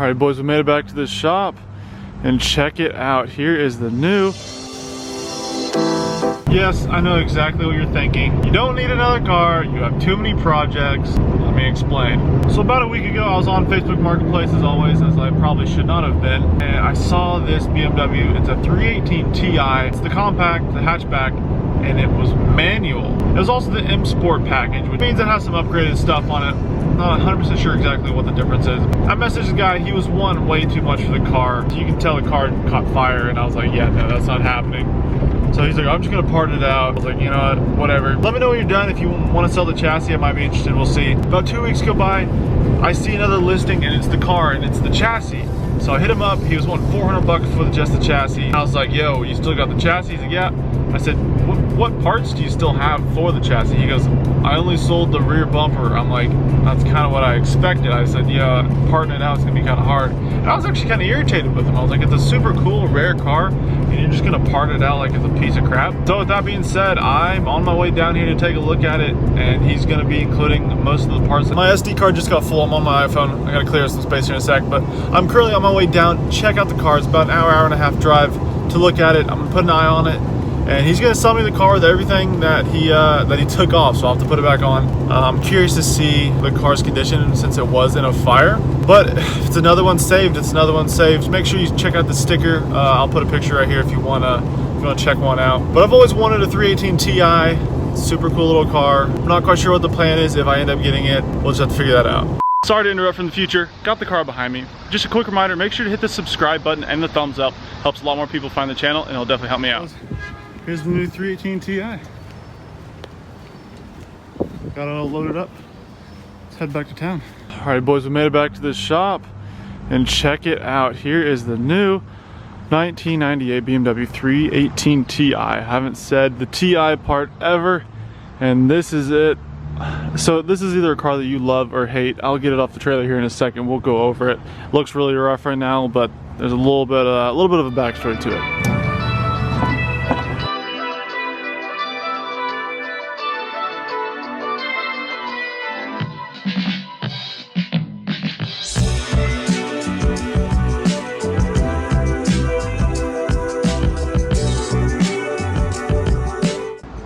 All right, boys, we made it back to the shop and check it out. Here is the new. Yes, I know exactly what you're thinking. You don't need another car. You have too many projects. Let me explain. So about a week ago, I was on Facebook Marketplace as always, as I probably should not have been. And I saw this BMW. It's a 318 Ti. It's the compact, the hatchback, and it was manual. It was also the M Sport package, which means it has some upgraded stuff on it. Not 100% sure exactly what the difference is. I messaged the guy. He was one, way too much for the car. You can tell the car caught fire, and I was like, yeah, no, that's not happening. So he's like, I'm just gonna part it out. I was like, you know what, whatever. Let me know when you're done. If you want to sell the chassis, I might be interested, we'll see. About 2 weeks go by, I see another listing and it's the car and it's the chassis. So I hit him up, he was wanting 400 bucks for just the chassis. I was like, yo, you still got the chassis? He's like, yeah. I said, what parts do you still have for the chassis? He goes, I only sold the rear bumper. I'm like, that's kind of what I expected. I said, yeah, parting it out is gonna be kind of hard. And I was actually kind of irritated with him. I was like, it's a super cool, rare car, and you're just gonna part it out like it's a piece of crap. So with that being said, I'm on my way down here to take a look at it, and he's gonna be including most of the parts. My SD card just got full. I'm on my iPhone. I gotta clear some space here in a sec, but I'm currently on my way down, check out the car. It's about an hour and a half drive to look at it. I'm gonna put an eye on it. And he's gonna sell me the car with everything that he took off, so I'll have to put it back on. I'm curious to see the car's condition since it was in a fire. But if it's another one saved, it's another one saved. Make sure you check out the sticker. I'll put a picture right here if you wanna check one out. But I've always wanted a 318 Ti. Super cool little car. I'm not quite sure what the plan is if I end up getting it. We'll just have to figure that out. Sorry to interrupt from the future. Got the car behind me. Just a quick reminder, make sure to hit the subscribe button and the thumbs up. Helps a lot more people find the channel, and it'll definitely help me out. Here's the new 318 Ti. Got it all loaded up. Let's head back to town. All right, boys, we made it back to the shop and check it out. Here is the new 1998 BMW 318 Ti. I haven't said the Ti part ever, and this is it. So this is either a car that you love or hate. I'll get it off the trailer here in a second. We'll go over it. Looks really rough right now, but there's a little bit of a backstory to it.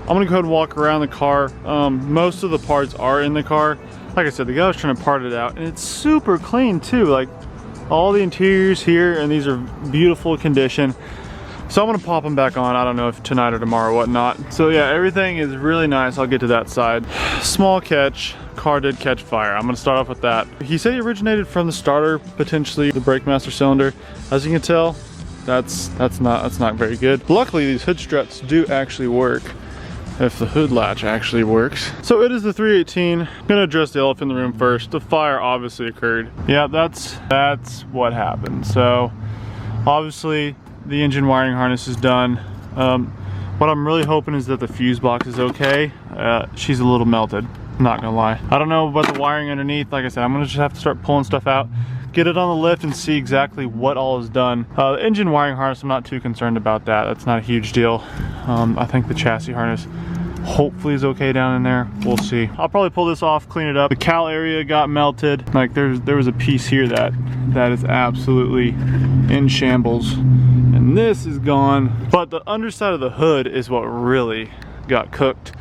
I'm gonna go ahead and walk around the car. Most of the parts are in the car. Like I said, the guy was trying to part it out, and it's super clean too. Like all the interiors here, and these are beautiful condition. So I'm gonna pop them back on. I don't know if tonight or tomorrow or whatnot. So yeah, everything is really nice. I'll get to that side. Small catch, car did catch fire. I'm gonna start off with that. He said he originated from the starter, potentially the brake master cylinder. As you can tell, that's not very good. Luckily, these hood struts do actually work. If the hood latch actually works. So it is the 318. I'm gonna address the elephant in the room first. The fire obviously occurred. Yeah, that's what happened. So obviously the engine wiring harness is done. What I'm really hoping is that the fuse box is okay. She's a little melted, not gonna lie. I don't know about the wiring underneath. Like I said, I'm gonna just have to start pulling stuff out, get it on the lift, and see exactly what all is done. The engine wiring harness, I'm not too concerned about that. That's not a huge deal. I think the chassis harness hopefully is okay down in there. We'll see. I'll probably pull this off, clean it up. The cowl area got melted. Like there was a piece here that is absolutely in shambles, and this is gone. But the underside of the hood is what really got cooked.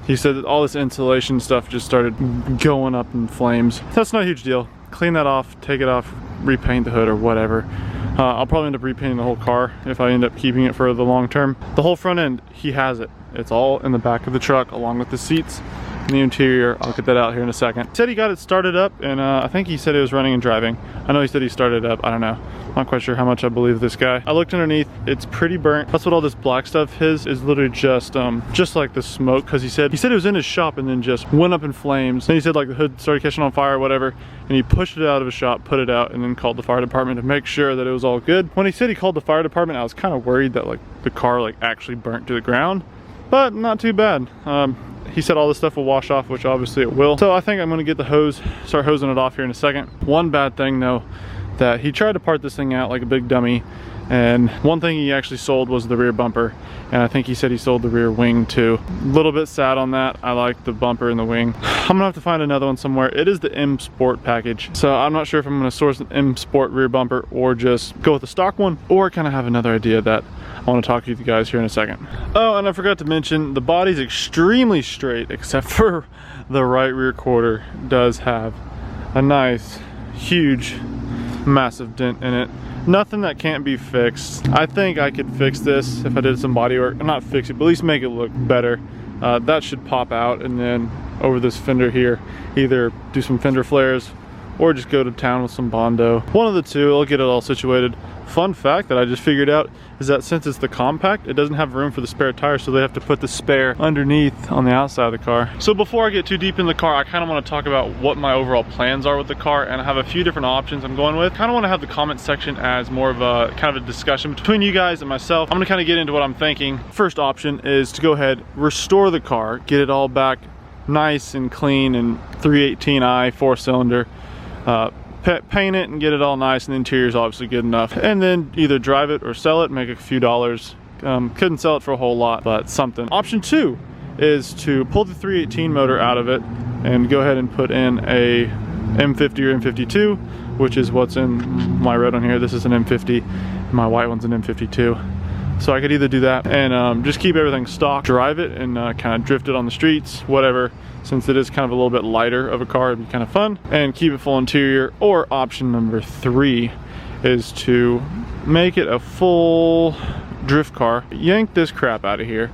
He said that all this insulation stuff just started going up in flames. That's not a huge deal. Clean that off, take it off, repaint the hood or whatever. I'll probably end up repainting the whole car if I end up keeping it for the long term. The whole front end, he has it. It's all in the back of the truck along with the seats and the interior. I'll get that out here in a second. He said he got it started up, and I think he said it was running and driving. I know he said he started it up. I don't know. I'm not quite sure how much I believe this guy. I looked underneath. It's pretty burnt. That's what all this black stuff is literally just like the smoke, because he said it was in his shop and then just went up in flames. Then he said like the hood started catching on fire or whatever, and he pushed it out of his shop, put it out, and then called the fire department to make sure that it was all good. When he said he called the fire department, I was kind of worried that like the car like actually burnt to the ground, but not too bad. He said all this stuff will wash off, which obviously it will. So I think I'm gonna get the hose, start hosing it off here in a second. One bad thing though, that he tried to part this thing out like a big dummy, and one thing he actually sold was the rear bumper, and I think he said he sold the rear wing too. A little bit sad on that. I like the bumper and the wing. I'm gonna have to find another one somewhere. It is the M Sport package, so I'm not sure if I'm gonna source an M Sport rear bumper or just go with the stock one, or kind of have another idea that I want to talk to you guys here in a second. Oh, and I forgot to mention, the body's extremely straight except for the right rear quarter does have a nice, huge, massive dent in it. Nothing that can't be fixed. I think I could fix this if I did some body work. Not fix it, but at least make it look better. That should pop out, and then over this fender here, either do some fender flares or just go to town with some Bondo. One of the two, I'll get it all situated. Fun fact that I just figured out is that since it's the compact, it doesn't have room for the spare tire, so they have to put the spare underneath on the outside of the car. So before I get too deep in the car, I kind of want to talk about what my overall plans are with the car, and I have a few different options I'm going with. Kind of want to have the comment section as more of a kind of a discussion between you guys and myself. I'm gonna kind of get into what I'm thinking. First option is to go ahead, restore the car, get it all back nice and clean and 318i 4-cylinder. Paint it and get it all nice, and the interior is obviously good enough, and then either drive it or sell it, make a few dollars. Couldn't sell it for a whole lot, but something. Option two is to pull the 318 motor out of it and go ahead and put in a M50 or M52, which is what's in my red on here. This is an M50, my white one's an M52. So I could either do that and just keep everything stock, drive it, and kind of drift it on the streets, whatever. Since it is kind of a little bit lighter of a car, it'd be kind of fun, and keep it full interior. Or option number three is to make it a full drift car, yank this crap out of here,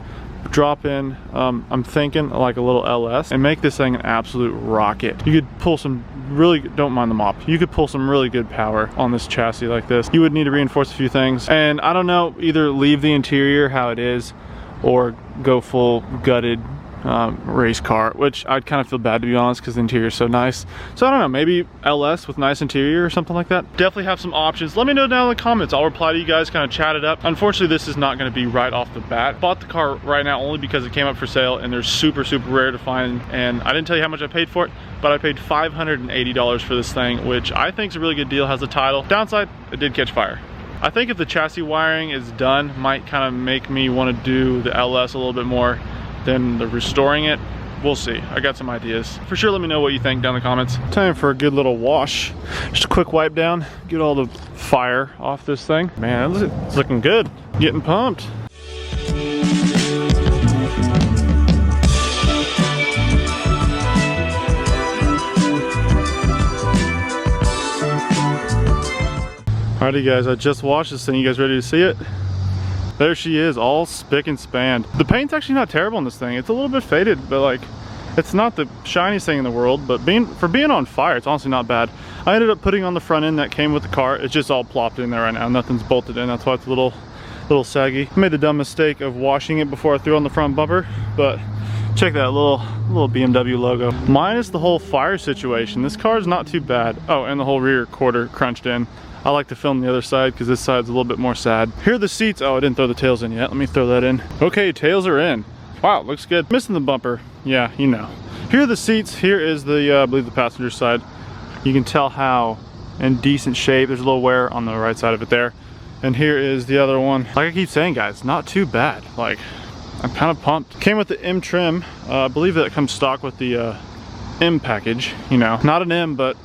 drop in, I'm thinking like a little LS, and make this thing an absolute rocket. You could pull some really, don't mind the mop, you could pull some really good power on this chassis like this. You would need to reinforce a few things, and I don't know, either leave the interior how it is or go full gutted race car, which I'd kind of feel bad, to be honest, because the interior is so nice. So I don't know, maybe LS with nice interior or something like that. Definitely have some options. Let me know down in the comments. I'll reply to you guys, kind of chat it up. Unfortunately, this is not going to be right off the bat. Bought the car right now only because it came up for sale, and they're super, super rare to find. And I didn't tell you how much I paid for it, but I paid $580 for this thing, which I think is a really good deal. Has a title. Downside, it did catch fire. I think if the chassis wiring is done, might kind of make me want to do the LS a little bit more than the restoring it. We'll see. I got some ideas. For sure, let me know what you think down in the comments. Time for a good little wash. Just a quick wipe down, get all the fire off this thing. Man, it's looking good. Getting pumped. Alrighty guys, I just washed this thing. You guys ready to see it? There she is, all spick and span. The paint's actually not terrible on this thing. It's a little bit faded, but like, it's not the shiniest thing in the world, but for being on fire, it's honestly not bad. I ended up putting on the front end that came with the car. It's just all plopped in there right now. Nothing's bolted in. That's why it's a little saggy. I made the dumb mistake of washing it before I threw on the front bumper, but check that little BMW logo. Minus the whole fire situation, this car is not too bad. Oh, and the whole rear quarter crunched in. I like to film the other side because this side's a little bit more sad. Here are the seats. Oh, I didn't throw the tails in yet. Let me throw that in. Okay, tails are in. Wow, looks good. Missing the bumper. Yeah, you know. Here are the seats. Here is the, I believe, the passenger side. You can tell how in decent shape. There's a little wear on the right side of it there. And here is the other one. Like I keep saying, guys, not too bad. Like, I'm kind of pumped. Came with the M trim. I believe that comes stock with the M package. You know, not an M, but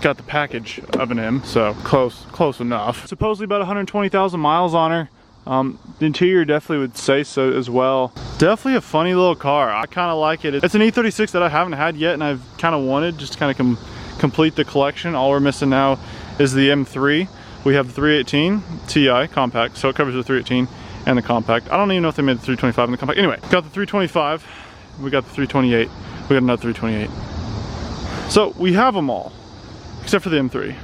got the package of an M, so close enough. Supposedly about 120,000 miles on her. The interior definitely would say so as well. Definitely a funny little car. I kind of like it. It's an E36 that I haven't had yet, and I've kind of wanted just to kind of complete the collection. All we're missing now is the M3. We have the 318 Ti compact, so it covers the 318 and the compact. I don't even know if they made the 325 in the compact. Anyway, got the 325, we got the 328, we got another 328. So we have them all, except for the M3.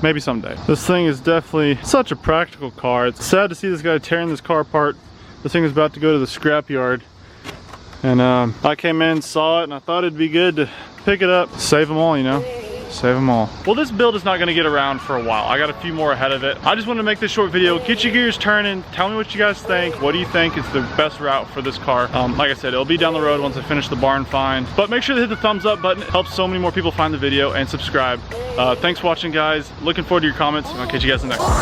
Maybe someday. This thing is definitely such a practical car. It's sad to see this guy tearing this car apart. This thing is about to go to the scrap yard. And I came in, saw it, and I thought it'd be good to pick it up, save them all, you know. Save them all. Well, this build is not gonna get around for a while. I got a few more ahead of it. I just wanted to make this short video, get your gears turning, tell me what you guys think. What do you think is the best route for this car? Like I said, it'll be down the road once I finish the barn find. But make sure to hit the thumbs up button. It helps so many more people find the video, and subscribe. Thanks for watching, guys. Looking forward to your comments, and I'll catch you guys in the next one.